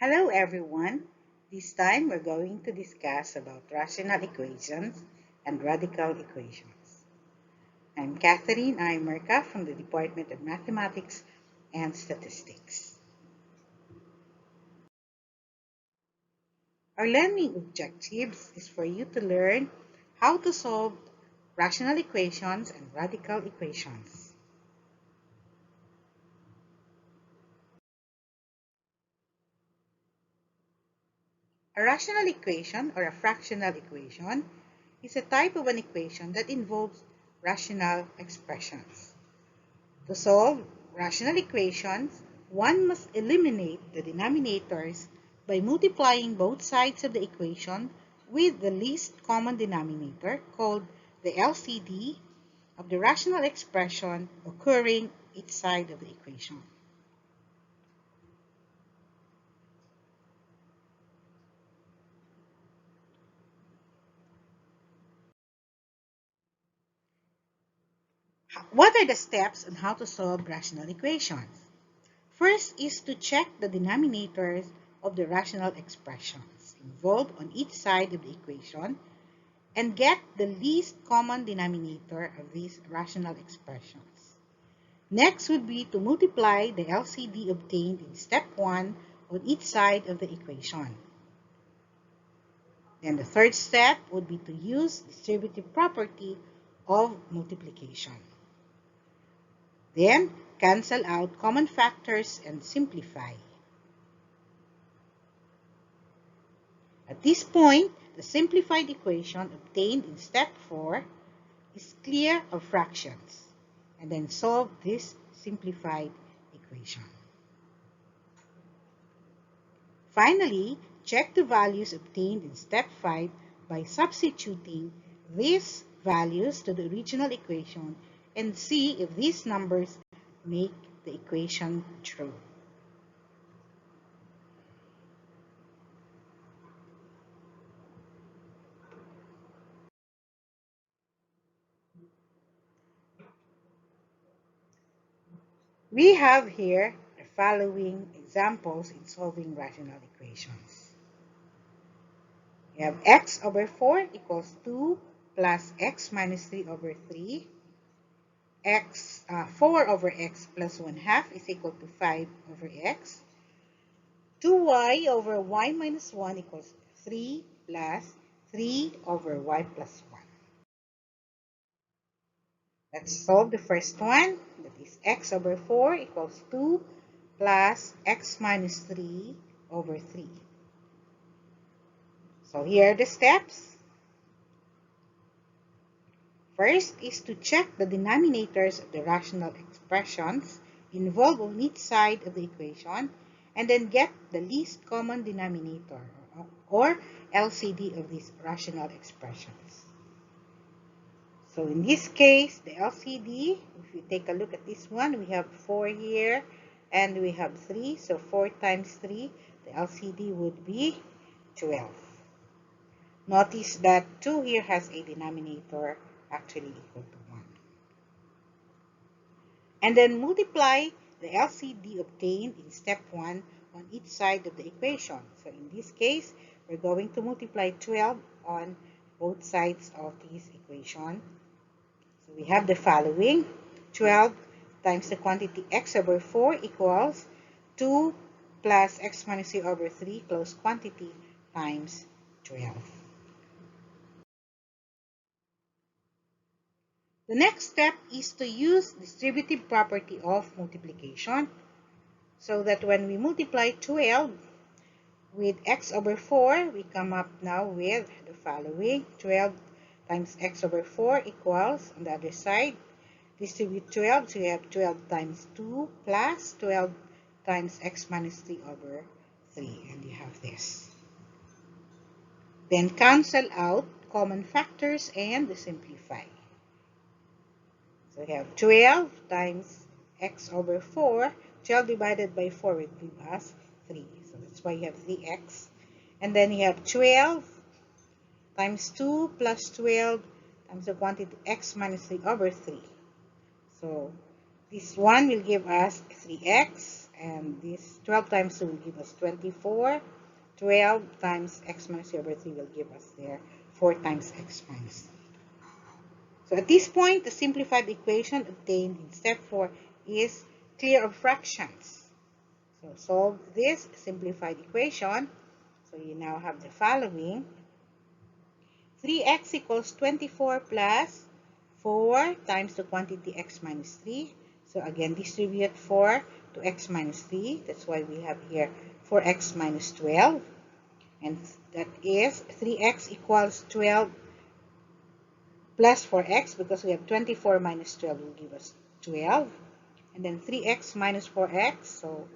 Hello everyone. This time we're going to discuss about rational equations and radical equations. I'm Catherine Imerka from the Department of Mathematics and Statistics. Our learning objectives is for you to learn how to solve rational equations and radical equations. A rational equation or a fractional equation is a type of an equation that involves rational expressions. To solve rational equations, one must eliminate the denominators by multiplying both sides of the equation with the least common denominator, called the LCD, of the rational expression occurring each side of the equation. What are the steps on how to solve rational equations? First is to check the denominators of the rational expressions involved on each side of the equation and get the least common denominator of these rational expressions. Next would be to multiply the LCD obtained in step 1 on each side of the equation. Then the third step would be to use distributive property of multiplication. Then cancel out common factors and simplify. At this point, the simplified equation obtained in step 4 is clear of fractions, and then solve this simplified equation. Finally, check the values obtained in step 5 by substituting these values to the original equation and see if these numbers make the equation true. We have here the following examples in solving rational equations. We have x over 4 equals 2 plus x minus 3 over 3. 4 over x plus 1/2 is equal to 5 over x. 2y over y minus 1 equals 3 plus 3 over y plus 1. Let's solve the first one. That is x over 4 equals 2 plus x minus 3 over 3. So here are the steps. First is to check the denominators of the rational expressions involved on each side of the equation and then get the least common denominator or LCD of these rational expressions. So in this case, the LCD, if you take a look at this one, we have 4 here and we have 3. So 4 times 3, the LCD would be 12. Notice that 2 here has a denominator actually equal to 1. And then multiply the LCD obtained in step 1 on each side of the equation. So in this case, we're going to multiply 12 on both sides of this equation. So we have the following. 12 times the quantity x over 4 equals 2 plus x minus 3 over 3 close quantity times 12. The next step is to use distributive property of multiplication so that when we multiply 12 with x over 4, we come up now with the following. 12 times x over 4 equals, on the other side, distribute 12, so you have 12 times 2 plus 12 times x minus 3 over 3, and you have this. Then cancel out common factors and simplify. So we have 12 times x over 4. 12 divided by 4 will give us 3. So that's why you have 3x. And then you have 12 times 2 plus 12 times the quantity x minus 3 over 3. So this one will give us 3x. and this 12 times 2 will give us 24. 12 times x minus 3 over 3 will give us there 4 times x minus 3. So at this point, the simplified equation obtained in step 4 is clear of fractions. So solve this simplified equation. So you now have the following. 3x equals 24 plus 4 times the quantity x minus 3. So again, distribute 4 to x minus 3. That's why we have here 4x minus 12. And that is 3x equals 12 plus 4x, because we have 24 minus 12 will give us 12. And then 3x minus 4x. So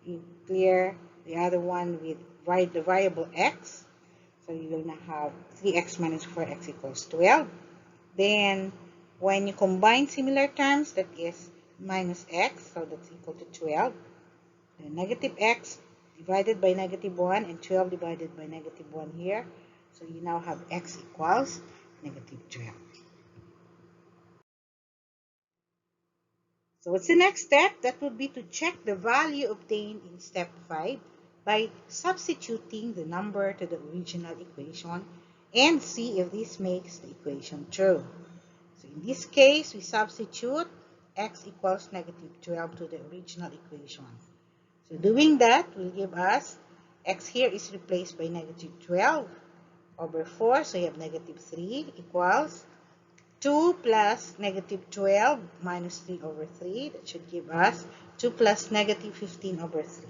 you clear the other one with the variable x. So you will now have 3x minus 4x equals 12. Then when you combine similar terms, that is minus x, so that's equal to 12. Then negative x divided by negative 1 and 12 divided by negative 1 here. So you now have x equals negative 12. So what's the next step? That would be to check the value obtained in step 5 by substituting the number to the original equation and see if this makes the equation true. So in this case, we substitute x equals negative 12 to the original equation. So doing that will give us x here is replaced by negative 12 over 4. So you have negative 3 equals 2 plus negative 12 minus 3 over 3. That should give us 2 plus negative 15 over 3.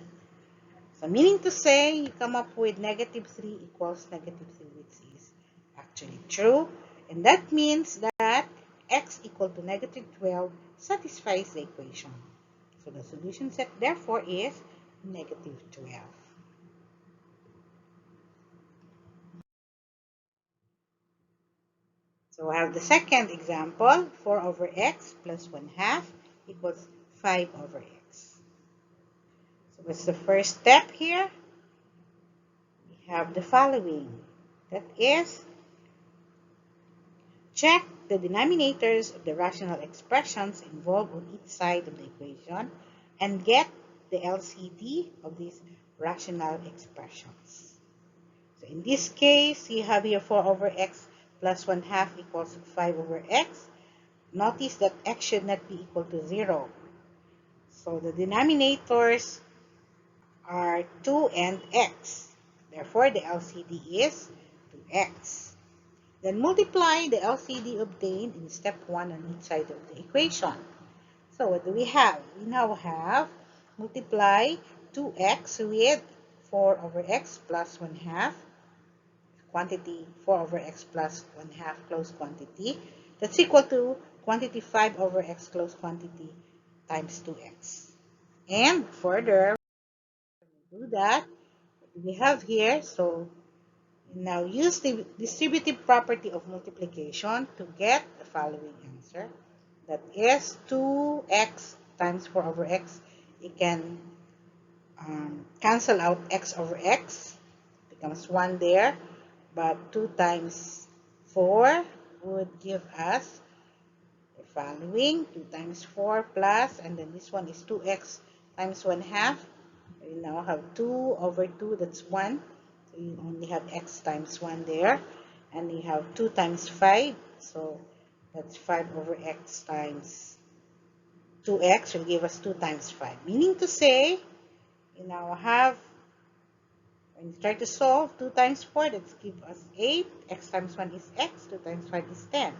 So meaning to say, you come up with negative 3 equals negative 3, which is actually true. And that means that x equal to negative 12 satisfies the equation. So the solution set therefore is negative 12. So I have the second example, 4 over x plus 1/2 equals 5 over x. So what's the first step here? We have the following. That is, check the denominators of the rational expressions involved on each side of the equation and get the LCD of these rational expressions. So in this case, you have here 4 over x plus 1/2 equals 5 over x. Notice that x should not be equal to 0. So the denominators are 2 and x. Therefore, the LCD is 2x. Then multiply the LCD obtained in step 1 on each side of the equation. So what do we have? We now have multiply 2x with 4 over x plus 1/2. Quantity 4 over x plus 1/2 close quantity. That's equal to quantity 5 over x close quantity times 2x. And further, when we do that, what we have here, so now use the distributive property of multiplication to get the following answer. That is 2x times 4 over x. You can cancel out x over x. Becomes 1 there. But 2 times 4 would give us the following. 2 times 4 plus, and then this one is 2x times 1/2. You now have 2 over 2, that's 1. So you only have x times 1 there. And you have 2 times 5, so that's 5 over x times 2x will give us 2 times 5. Meaning to say, you now have, when you try to solve 2 times 4, that gives us 8. X times 1 is x. 2 times 5 is 10.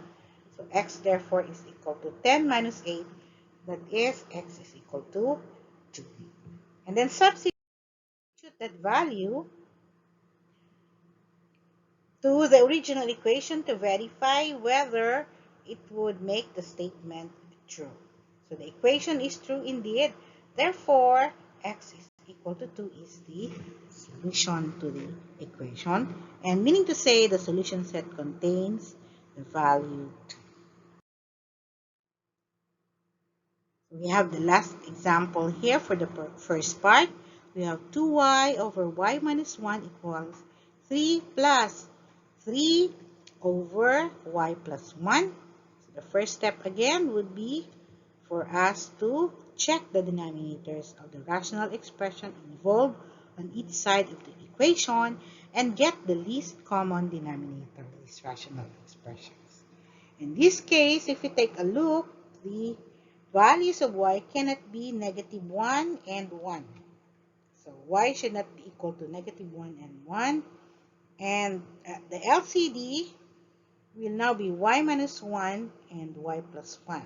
So x therefore is equal to 10 minus 8. That is, x is equal to 2. And then substitute that value to the original equation to verify whether it would make the statement true. So the equation is true indeed. Therefore, x is equal to 2 is the solution to the equation. And meaning to say the solution set contains the value 2. We have the last example here for the first part. We have 2y over y minus 1 equals 3 plus 3 over y plus 1. So the first step again would be for us to check the denominators of the rational expression involved on each side of the equation and get the least common denominator of these rational expressions. In this case, if we take a look, the values of y cannot be -1 and 1. So y should not be equal to -1 and 1. And the LCD will now be y minus 1 and y plus 1.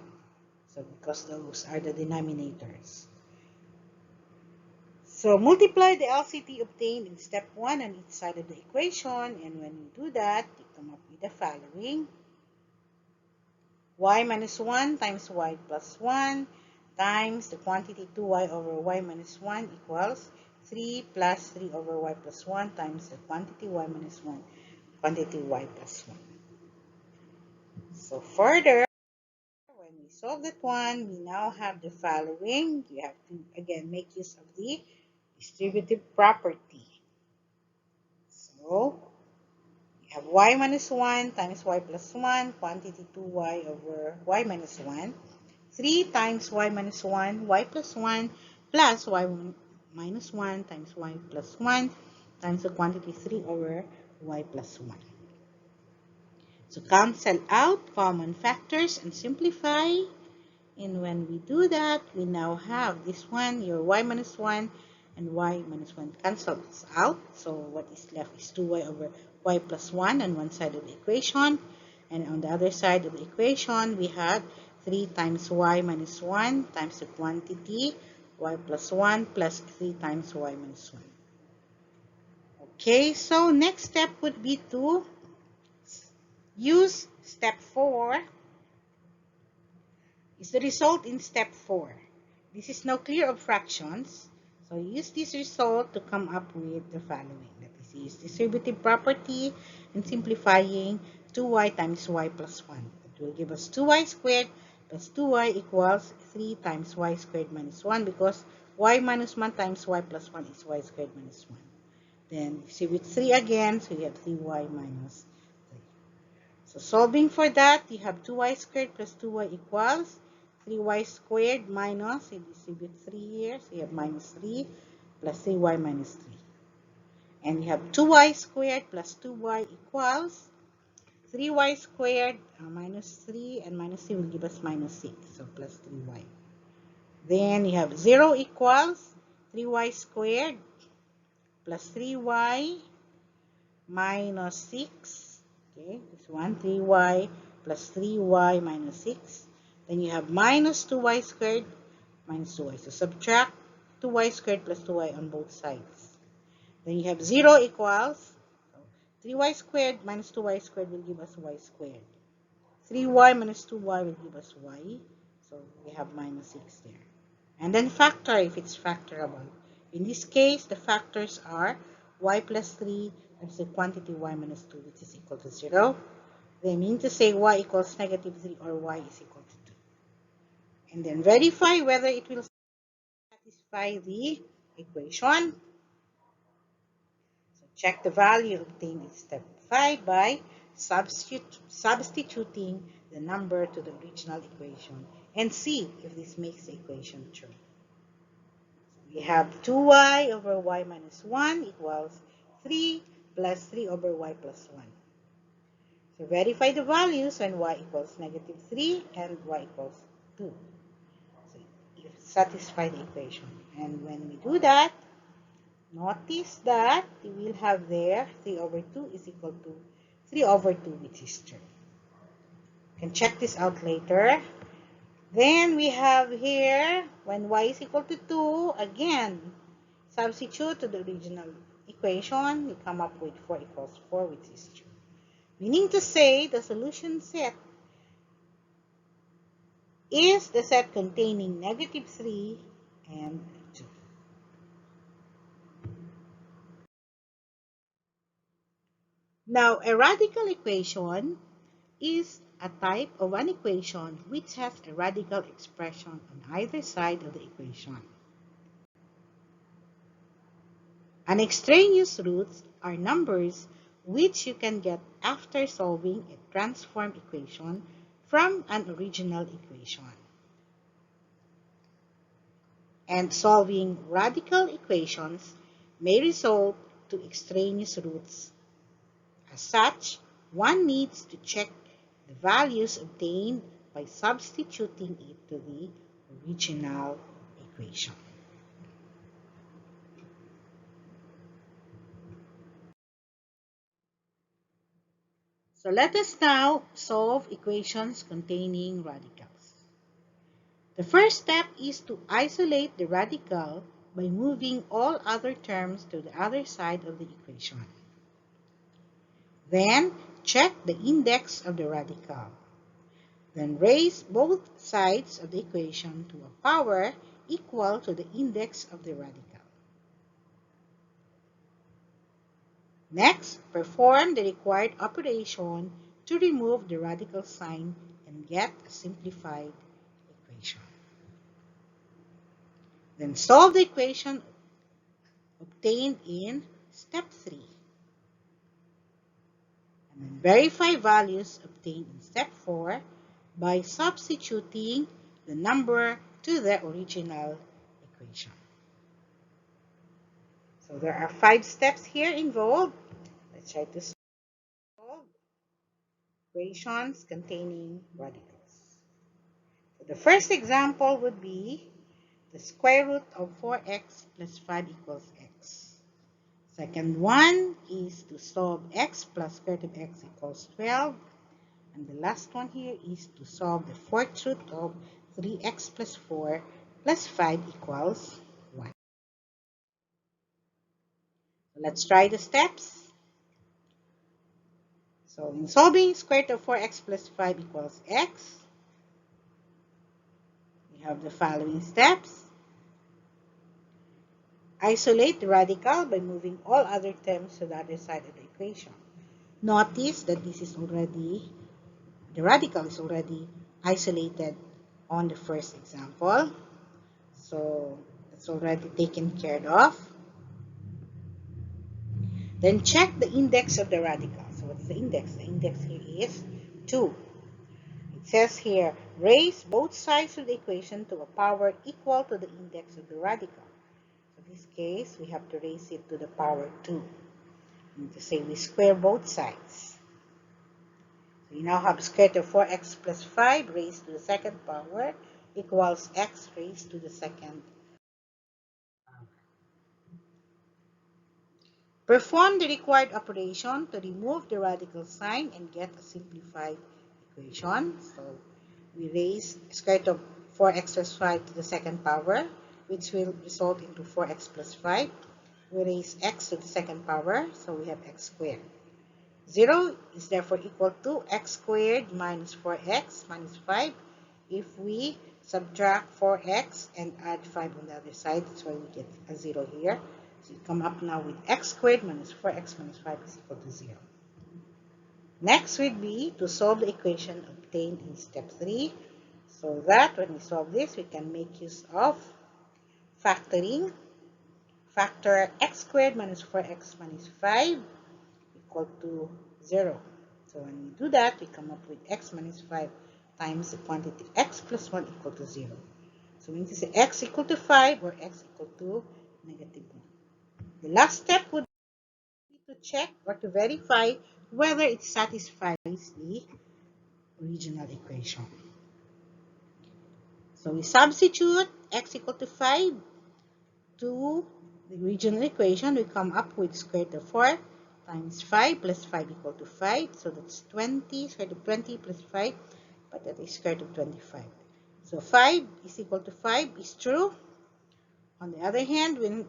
So because those are the denominators. So multiply the LCD obtained in step 1 on each side of the equation. And when you do that, you come up with the following. Y minus 1 times y plus 1 times the quantity 2y over y minus 1 equals 3 plus 3 over y plus 1 times the quantity y minus 1, quantity y plus 1. So further, when we solve that one, we now have the following. You have to, again, make use of the distributive property. So, you have y minus 1 times y plus 1, quantity 2y over y minus 1. 3 times y minus 1, y plus 1, plus y minus 1 times y plus 1 times the quantity 3 over y plus 1. So cancel out common factors and simplify. And when we do that, we now have this one, your y minus 1 and y minus 1 cancels out. So what is left is 2y over y plus 1 on one side of the equation. And on the other side of the equation, we have 3 times y minus 1 times the quantity y plus 1 plus 3 times y minus 1. Okay, so next step would be to use step 4 is the result in step 4. This is now clear of fractions. So use this result to come up with the following. That is, use distributive property and simplifying 2y times y plus 1. It will give us 2y squared plus 2y equals 3 times y squared minus 1 because y minus 1 times y plus 1 is y squared minus 1. Then distribute 3 again, so you have 3y minus 3. So solving for that, you have 2y squared plus 2y equals 3y squared minus, you distribute 3 here, so you have minus 3 plus 3y minus 3. And you have 2y squared plus 2y equals 3y squared minus 3, and minus 3 will give us minus 6, so plus 3y. Then you have 0 equals 3y squared plus 3y minus 6. Okay, this one, 3y plus 3y minus 6. Then you have minus 2y squared minus 2y. So subtract 2y squared plus 2y on both sides. Then you have 0 equals 3y squared minus 2y squared will give us y squared. 3y minus 2y will give us y. So we have minus 6 there. And then factor if it's factorable. In this case, the factors are y plus 3 times the quantity y minus 2, which is equal to 0. They mean to say y equals negative 3 or y is equal to 2. And then verify whether it will satisfy the equation. So check the value obtained in step 5 by substituting the number to the original equation and see if this makes the equation true. So we have 2y over y minus 1 equals 3 plus 3 over y plus 1. So verify the values when y equals negative 3 and y equals 2. So you satisfy the equation. And when we do that, notice that we will have there 3 over 2 is equal to 3 over 2, which is true. You can check this out later. Then we have here, when y is equal to 2, again, substitute to the original equation. You come up with 4 equals 4, which is true. Meaning to say the solution set is the set containing negative 3 and 2. Now, a radical equation is a type of an equation which has a radical expression on either side of the equation. Unextraneous roots are numbers which you can get after solving a transform equation from an original equation. and solving radical equations may result to extraneous roots. As such, one needs to check the values obtained by substituting it to the original equation. So let us now solve equations containing radicals. The first step is to isolate the radical by moving all other terms to the other side of the equation. Then, check the index of the radical. Then raise both sides of the equation to a power equal to the index of the radical. Next, perform the required operation to remove the radical sign and get a simplified equation. Then solve the equation obtained in step 3. And then verify values obtained in step 4 by substituting the number to the original equation. So there are 5 steps here involved. Let's try to solve equations containing radicals. So the first example would be the square root of 4x plus 5 equals x. Second one is to solve x plus square root of x equals 12. And the last one here is to solve the fourth root of 3x plus 4 plus 5 equals 1. So let's try the steps. So in solving square root of 4x plus 5 equals x, we have the following steps. Isolate the radical by moving all other terms to the other side of the equation. Notice that the radical is already isolated on the first example. So it's already taken care of. Then check the index of the radical. So what's the index? The index here is 2. It says here, raise both sides of the equation to a power equal to the index of the radical. So in this case, we have to raise it to the power 2. And to say we square both sides. So you now have square root of 4x plus 5 raised to the second power equals x raised to the second. Perform the required operation to remove the radical sign and get a simplified equation. So we raise square root of 4x plus 5 to the second power, which will result into 4x plus 5. We raise x to the second power, so we have x squared. 0 is therefore equal to x squared minus 4x minus 5. If we subtract 4x and add 5 on the other side, that's why we get a 0 here. So you come up now with x squared minus 4x minus 5 is equal to 0. Next would be to solve the equation obtained in step 3. So that when we solve this, we can make use of factoring. Factor x squared minus 4x minus 5 equal to 0. So when we do that, we come up with x minus 5 times the quantity x plus 1 equal to 0. So we need to say x equal to 5 or x equal to negative 1. The last step would be to check or to verify whether it satisfies the original equation. So we substitute x equal to 5 to the original equation. We come up with square root of 4 times 5 plus 5 equal to 5. So that's 20, square root of 20 plus 5, but that is square root of 25. So 5 is equal to 5 is true. On the other hand, when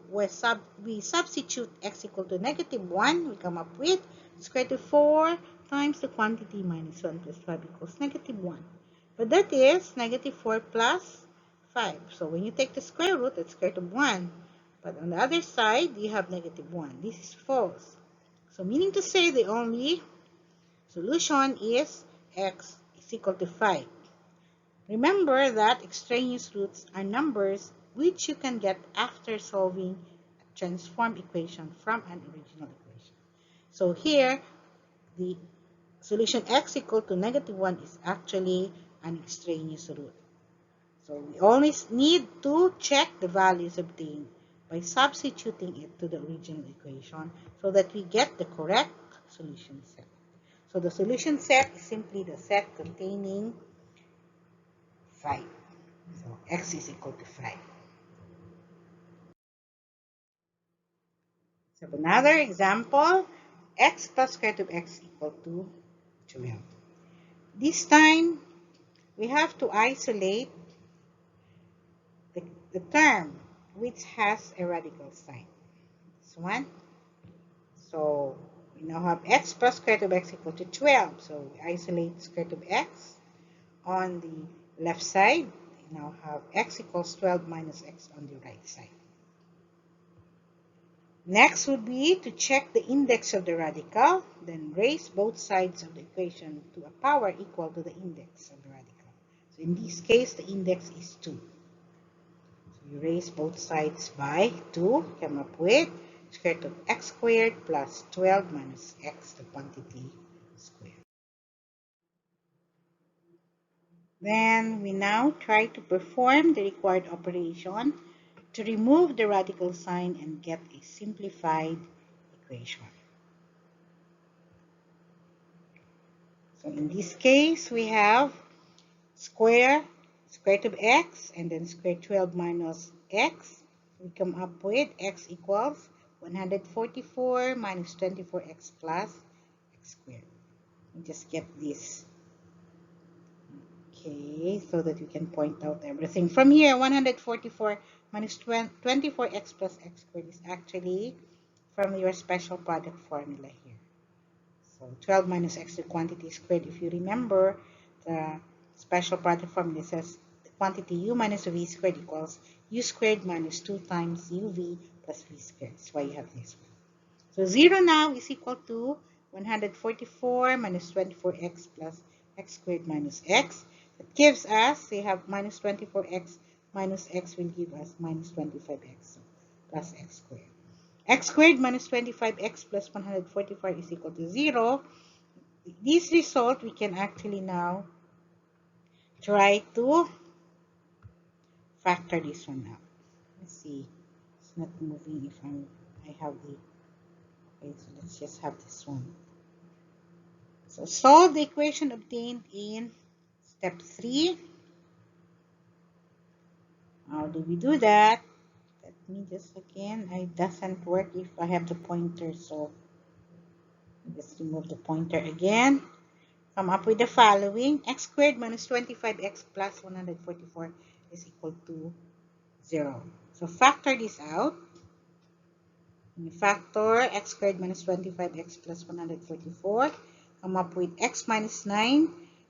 we substitute x equal to negative 1, we come up with square root of 4 times the quantity minus 1 plus 5 equals negative 1. But that is negative 4 plus 5. So when you take the square root, it's square root of 1. But on the other side, you have negative 1. This is false. So meaning to say the only solution is x is equal to 5. Remember that extraneous roots are numbers which you can get after solving a transform equation from an original equation. So here, the solution x equal to negative 1 is actually an extraneous root. So we always need to check the values obtained by substituting it to the original equation so that we get the correct solution set. So the solution set is simply the set containing 5. So x is equal to 5. So another example, x plus square root of x equal to 12. This time, we have to isolate the term which has a radical sign. This one. So we now have x plus square root of x equal to 12. So we isolate square root of x. On the left side, we now have x equals 12 minus x on the right side. Next would be to check the index of the radical, then raise both sides of the equation to a power equal to the index of the radical. So in this case, the index is 2. So you raise both sides by 2, come up with square root of x squared plus 12 minus x, the quantity squared. Then we now try to perform the required operation to remove the radical sign and get a simplified equation. So in this case, we have square root of x, and then square 12 minus x. We come up with x equals 144 minus 24x plus x squared. We just get this. Okay, so that we can point out everything. From here, 144 minus 24x plus x squared is actually from your special product formula here. So 12 minus x, the quantity squared. If you remember, the special product formula says the quantity u minus v squared equals u squared minus 2 times uv plus v squared. That's why you have this one. So 0 now is equal to 144 minus 24x plus x squared minus x. That gives us, we have minus 24x minus x will give us minus 25x plus x squared. X squared minus 25x plus 144 is equal to 0. This result, we can actually now try to factor this one out. Let's see. It's not moving if I have the... Okay, so let's just have this one. So solve the equation obtained in step 3. How do we do that? Let me just again, it doesn't work if I have the pointer, so just remove the pointer again. Come up with the following. X squared minus 25x plus 144 is equal to 0. So factor this out. When you factor x squared minus 25x plus 144, come up with x minus 9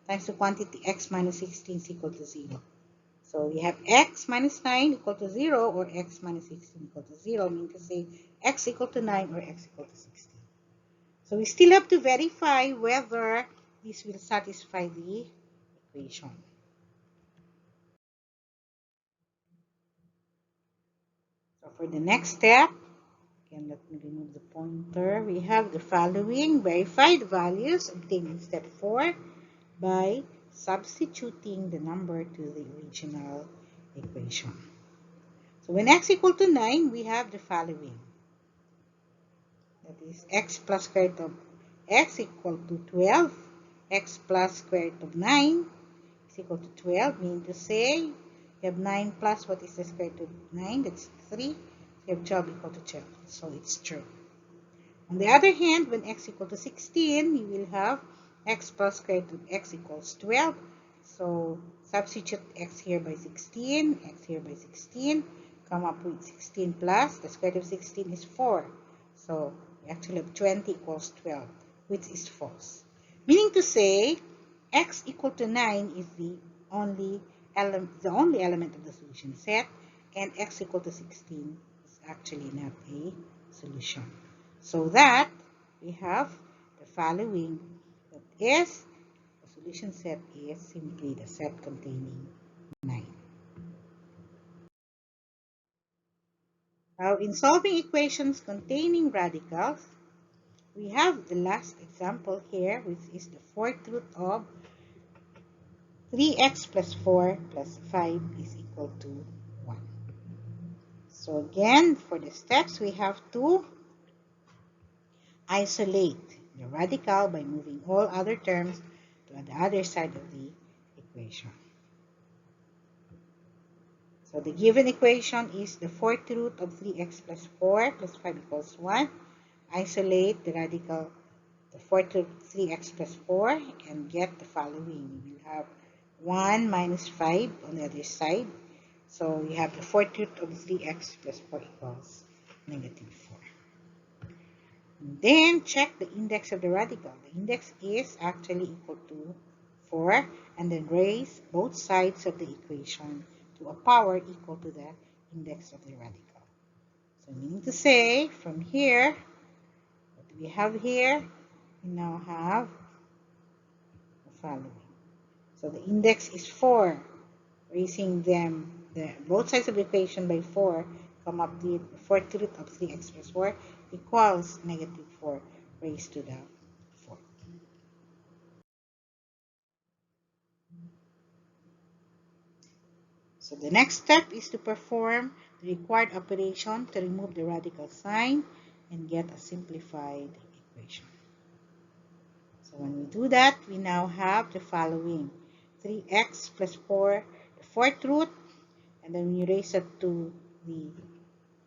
times the quantity x minus 16 is equal to 0. So we have x minus 9 equal to 0 or x minus 16 equal to 0, meaning to say x equal to 9 or x equal to 16. So we still have to verify whether this will satisfy the equation. So for the next step, again, let me remove the pointer. We have the following. Verify the values obtained in step 4 by substituting the number to the original equation. So when x equal to 9, we have the following. That is x plus square root of x equal to 12. X plus square root of 9 is equal to 12, meaning to say you have 9 plus what is the square root of 9? That's 3. So you have 12 equal to 12. So it's true. On the other hand, when x equal to 16, you will have x plus square root of x equals 12. So substitute x here by 16, x here by 16. Come up with 16 plus, the square root of 16 is 4. So we actually have 20 equals 12, which is false. Meaning to say, x equal to 9 is the only element of the solution set, and x equal to 16 is actually not a solution. So that we have the following, that is, the solution set is simply the set containing 9. Now, in solving equations containing radicals, we have the last example here, which is the fourth root of 3x plus 4 plus 5 is equal to 1. So again, for the steps, we have to isolate the radical by moving all other terms to the other side of the equation. So the given equation is the fourth root of 3x plus 4 plus 5 equals 1. Isolate the radical, the fourth root of 3x plus 4, and get the following. We will have 1 minus 5 on the other side. So we have the fourth root of 3x plus 4 equals negative 4. And then check the index of the radical. The index is actually equal to 4, and then raise both sides of the equation to a power equal to the index of the radical. So meaning to say, from here, what we have here, we now have the following. So the index is 4. Raising them, both sides of the equation by 4, come up with the fourth root of 3x plus 4 equals negative 4 raised to the 4. So the next step is to perform the required operation to remove the radical sign and get a simplified equation. So when we do that, we now have the following. 3x plus 4, the fourth root, and then when you raise it to the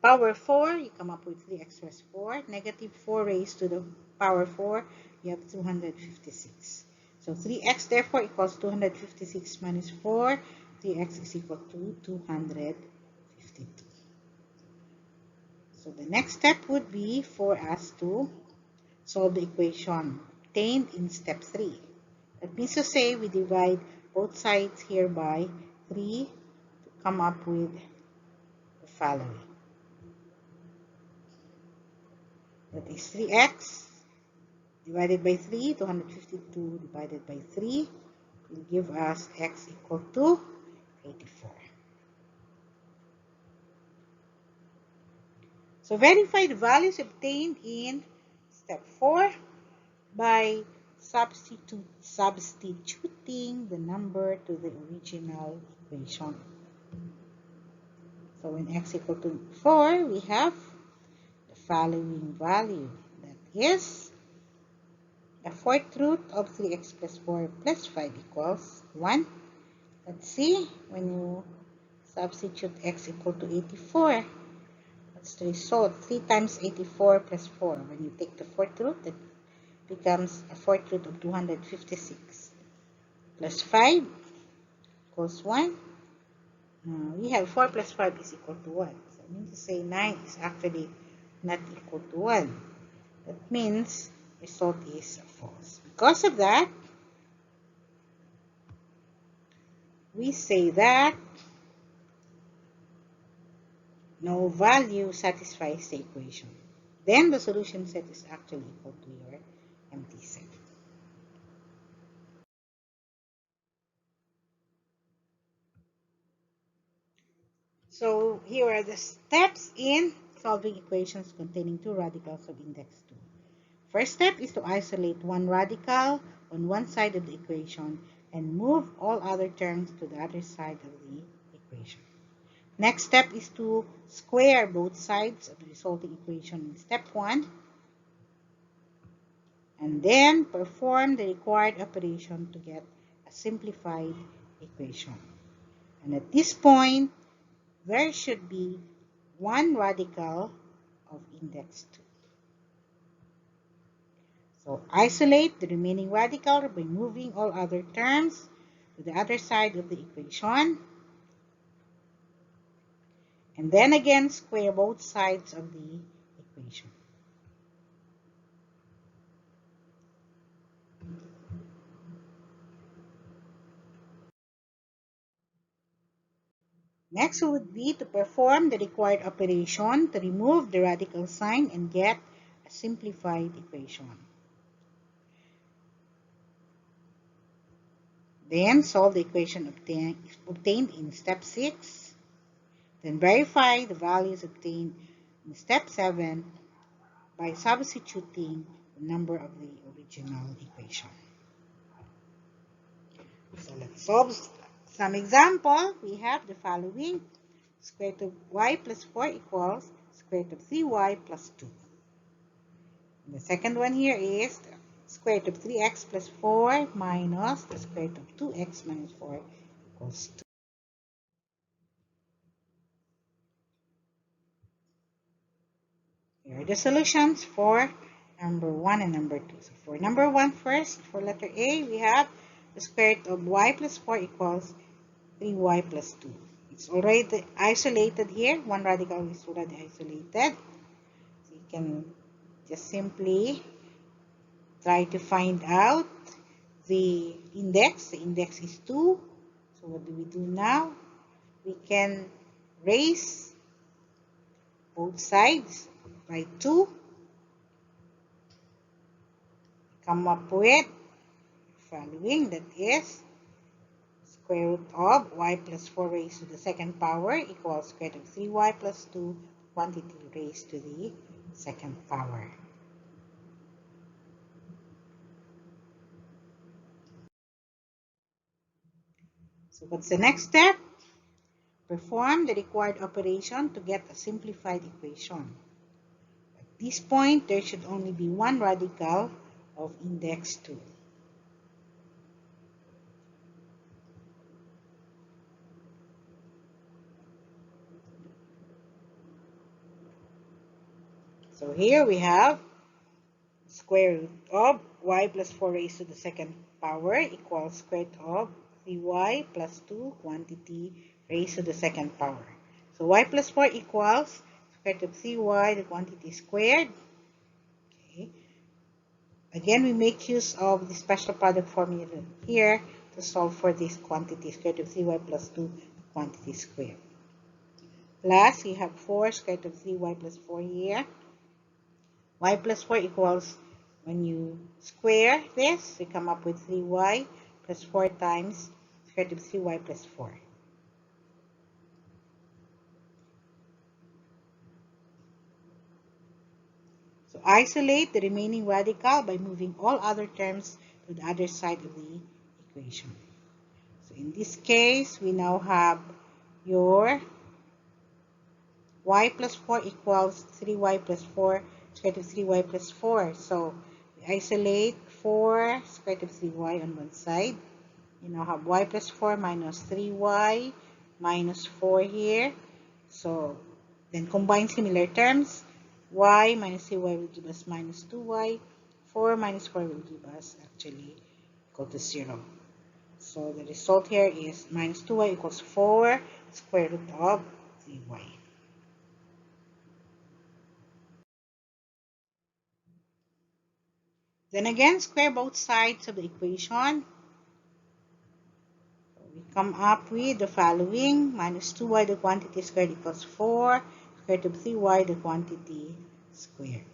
power 4, you come up with 3x plus 4. Negative 4 raised to the power 4, you have 256. So 3x therefore equals 256 minus 4. 3x is equal to 252. So the next step would be for us to solve the equation obtained in step 3. That means to say we divide both sides here by 3 to come up with the following. That is 3x divided by 3, 252 divided by 3 will give us x equal to 84. So verify the values obtained in step 4 by substituting the number to the original equation. So when x equal to 4, we have the following value. That is the fourth root of 3x plus 4 plus 5 equals 1. Let's see, when you substitute x equal to 84, what's the result? 3 times 84 plus 4. When you take the fourth root, it becomes a fourth root of 256 plus 5 equals 1. We have 4 plus 5 is equal to 1. So I mean to say 9 is actually not equal to 1. That means result is false. Because of that, we say that no value satisfies the equation. Then the solution set is actually equal to your empty set. So here are the steps in solving equations containing two radicals of index 2. First step is to isolate one radical on one side of the equation and move all other terms to the other side of the equation. Next step is to square both sides of the resulting equation in step 1, and then perform the required operation to get a simplified equation. And at this point, there should be one radical of index 2. So isolate the remaining radical by moving all other terms to the other side of the equation. And then again, square both sides of the equation. Next would be to perform the required operation to remove the radical sign and get a simplified equation. Then solve the equation obtained in step 6. Then verify the values obtained in step 7 by substituting the number of the original equation. So let's solve some example. We have the following. Square root of y plus 4 equals square root of 3y plus 2. And the second one here is the square root of 3x plus 4 minus the square root of 2x minus 4 equals 2. Here are the solutions for number 1 and number 2. So for number 1 first, for letter A, we have the square root of y plus 4 equals 3y plus 2. It's already isolated here. One radical is already isolated. So you can just simply try to find out the index. The index is 2. So what do we do now? We can raise both sides by 2. Come up with following, that is square root of y plus 4 raised to the second power equals square root of 3y plus 2 quantity raised to the second power. So what's the next step? Perform the required operation to get a simplified equation. At this point, there should only be one radical of index 2. So here we have square root of y plus 4 raised to the second power equals square root of 3y plus 2 quantity raised to the second power. So y plus 4 equals square root of 3y, the quantity squared. Okay. Again, we make use of the special product formula here to solve for this quantity, square root of 3y plus 2 quantity squared. Plus, we have 4 square root of 3y plus 4 here. Y plus 4 equals, when you square this, we come up with 3y plus 4 times square root of 3y plus 4. So isolate the remaining radical by moving all other terms to the other side of the equation. So in this case, we now have your y plus 4 equals 3y plus 4 square root of 3y plus 4. So we isolate 4 square root of 3y on one side. You now have y plus 4 minus 3y minus 4 here. So then combine similar terms. Y minus 3y will give us minus 2y. 4 minus 4 will give us actually equal to 0. So the result here is minus 2y equals 4 square root of 3y. Then again, square both sides of the equation. We come up with the following. Minus 2y, the quantity squared equals 4. Square root of 3y, the quantity squared.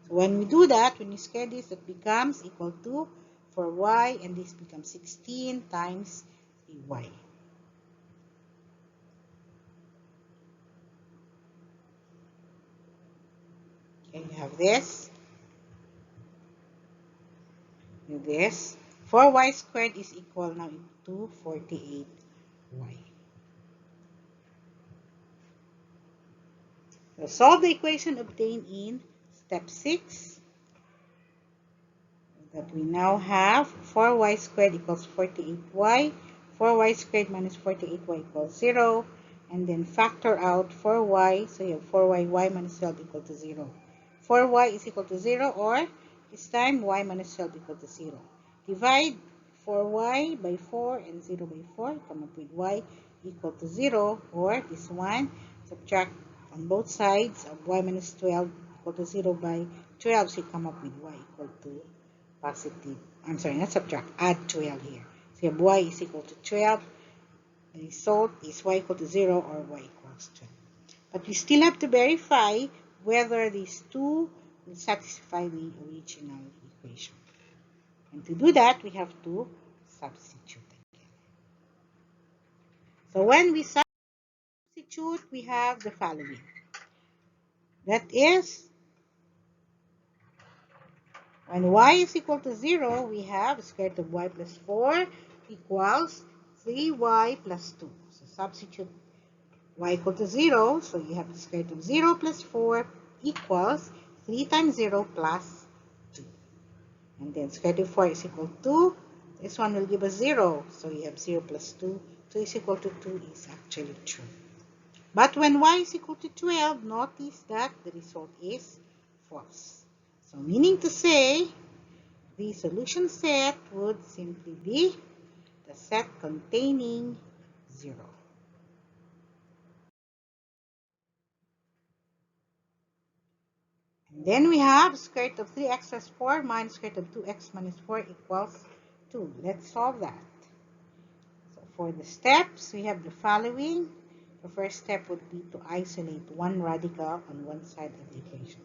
So when we do that, when you square this, that becomes equal to 4y, and this becomes 16 times 3y. Okay, you have this. This 4y squared is equal now to 48y. So solve the equation obtained in step 6. That we now have 4y squared equals 48y. 4y squared minus 48y equals 0. And then factor out 4y. So you have 4y, y minus 12 equal to 0. 4y is equal to 0, or this time y minus 12 equal to 0. Divide 4y by 4 and 0 by 4. Come up with y equal to 0, or this one. Subtract on both sides of y minus 12 equal to 0 by 12. So you come up with y equal to positive. I'm sorry, not subtract. Add 12 here. So you have y is equal to 12. The result is y equal to 0 or y equals 12. But we still have to verify whether these two will satisfy the original equation. And to do that, we have to substitute again. So when we substitute, we have the following. That is, when y is equal to 0, we have square root of y plus 4 equals 3y plus 2. So substitute y equal to 0. So you have the square root of 0 plus 4 equals 3 times 0 plus 2. And then square root of 4 is equal to 2. This one will give us 0. So you have 0 plus 2. 2 is equal to 2 is actually true. But when y is equal to 12, notice that the result is false. So meaning to say, the solution set would simply be the set containing 0. And then we have square root of 3x plus 4 minus square root of 2x minus 4 equals 2. Let's solve that. So for the steps, we have the following. The first step would be to isolate one radical on one side of the equation.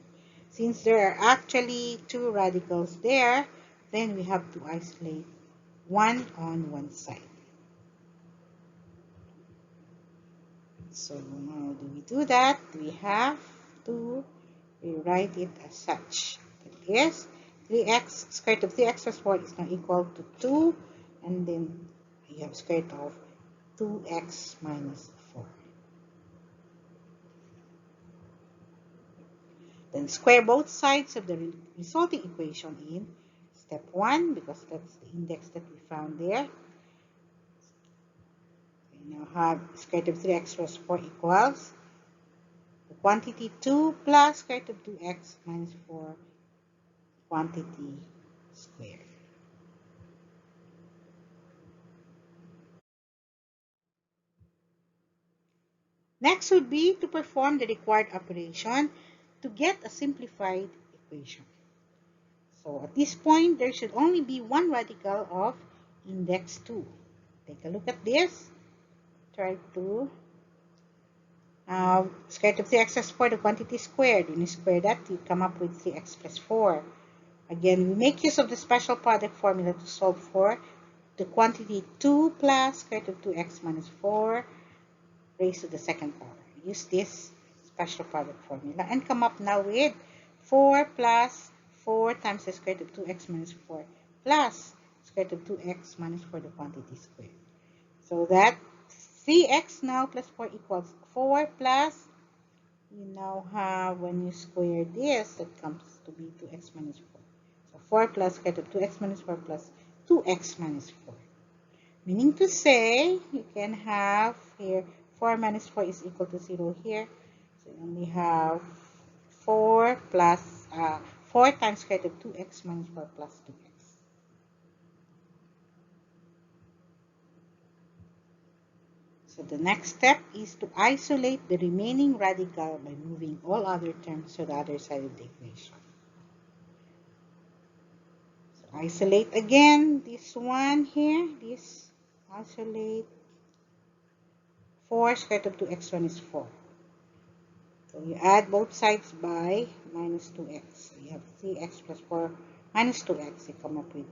Since there are actually two radicals there, then we have to isolate one on one side. So how do we do that? We have to rewrite it as such. That is, 3x, square root of 3x plus 4 is now equal to 2, and then you have square root of 2x minus 4. Then square both sides of the resulting equation in step 1, because that's the index that we found there. We now have square root of 3x plus 4 equals the quantity 2 plus square root of 2x minus 4 quantity squared. Next would be to perform the required operation to get a simplified equation. So at this point, there should only be one radical of index 2. Take a look at this. Try to square root of 3x plus 4, the quantity squared. When you square that, you come up with 3x plus 4. Again, we make use of the special product formula to solve for the quantity 2 plus square root of 2x minus 4 raised to the second power. Use this special product formula and come up now with 4 plus 4 times the square root of 2x minus 4 plus square root of 2x minus 4, the quantity squared. So that 3x now plus 4 equals 4 plus, you now have, when you square this, that comes to be 2x minus 4. So 4 plus square root of 2x minus 4 plus 2x minus 4. Meaning to say, you can have here 4 minus 4 is equal to 0 here. So you only have 4 plus 4 times square root of 2x minus 4 plus 2x. So the next step is to isolate the remaining radical by moving all other terms to the other side of the equation. So isolate again this one here. This isolate 4 square root of 2x minus 4. So you add both sides by minus 2x. So you have 3x plus 4 minus 2x. You come up with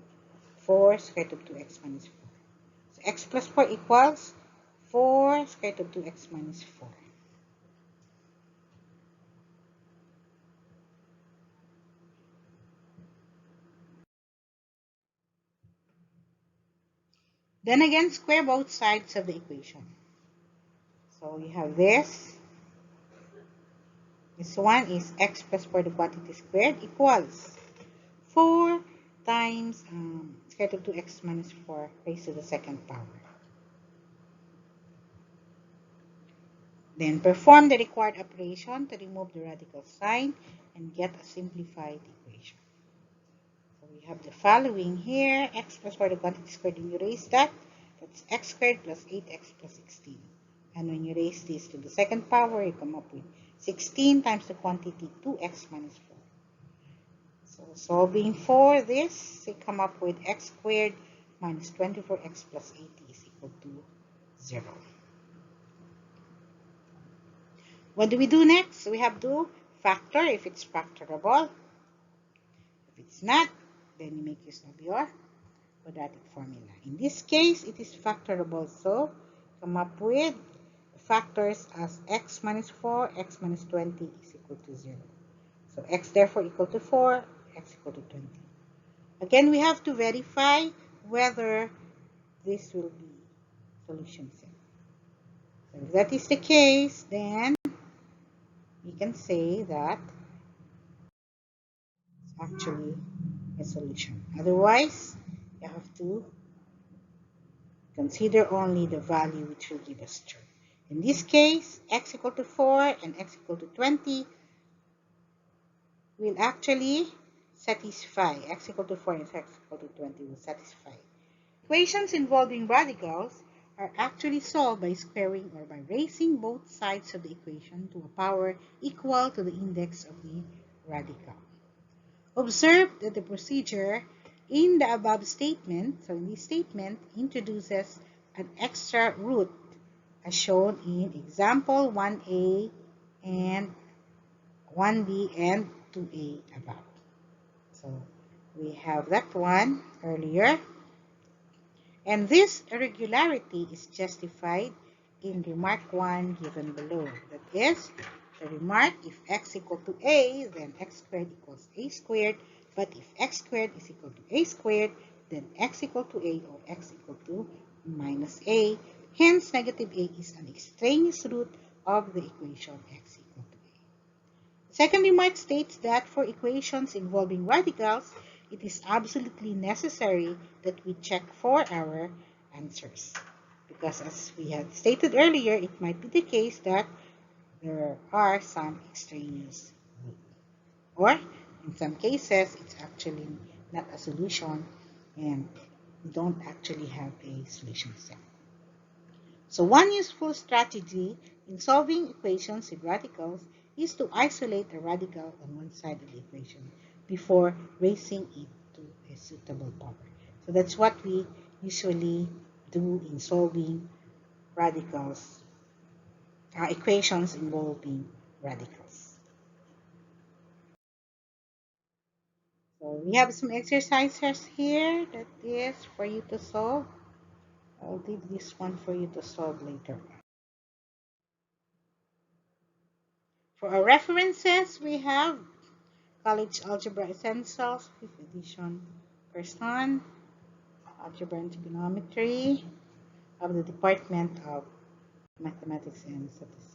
4 square root of 2x minus 4. So x plus 4 equals 4 square root of 2x minus 4. Then again, square both sides of the equation. So we have this. This one is x plus 4 the quantity squared equals 4 times square root of 2x minus 4 raised to the second power. Then perform the required operation to remove the radical sign and get a simplified equation. So we have the following here. X plus 4 the quantity squared. When you raise that, that's x squared plus 8x plus 16. And when you raise this to the second power, you come up with 16 times the quantity 2x minus 4. So solving for this, we come up with x squared minus 24x plus 80 is equal to 0. What do we do next? We have to factor if it's factorable. If it's not, then you make use of your quadratic formula. In this case, it is factorable, so come up with factors as x minus 4, x minus 20 is equal to 0. So x therefore equal to 4, x equal to 20. Again, we have to verify whether this will be solution set. So if that is the case, then we can say that it's actually a solution. Otherwise, you have to consider only the value which will give us true. In this case, x equal to 4 and x equal to 20 will actually satisfy. X equal to 4 and x equal to 20 will satisfy. Equations involving radicals are actually solved by squaring or by raising both sides of the equation to a power equal to the index of the radical. Observe that the procedure in the above statement, so in this statement, introduces an extra root as shown in example 1a and 1b and 2a above. So we have that one earlier. And this irregularity is justified in remark 1 given below. That is, the remark, if x equal to a, then x squared equals a squared. But if x squared is equal to a squared, then x equal to a or x equal to minus a. Hence, negative a is an extraneous root of the equation x equal to a. The second remark states that for equations involving radicals, it is absolutely necessary that we check for our answers. Because as we had stated earlier, it might be the case that there are some extraneous roots. Or in some cases, it's actually not a solution and we don't actually have a solution set. So one useful strategy in solving equations with radicals is to isolate a radical on one side of the equation before raising it to a suitable power. So that's what we usually do in solving equations involving radicals. So we have some exercises here that is for you to solve. I'll leave this one for you to solve later on. For our references, we have College Algebra Essentials, 5th edition, first one, Algebra and Trigonometry of the Department of Mathematics and Statistics.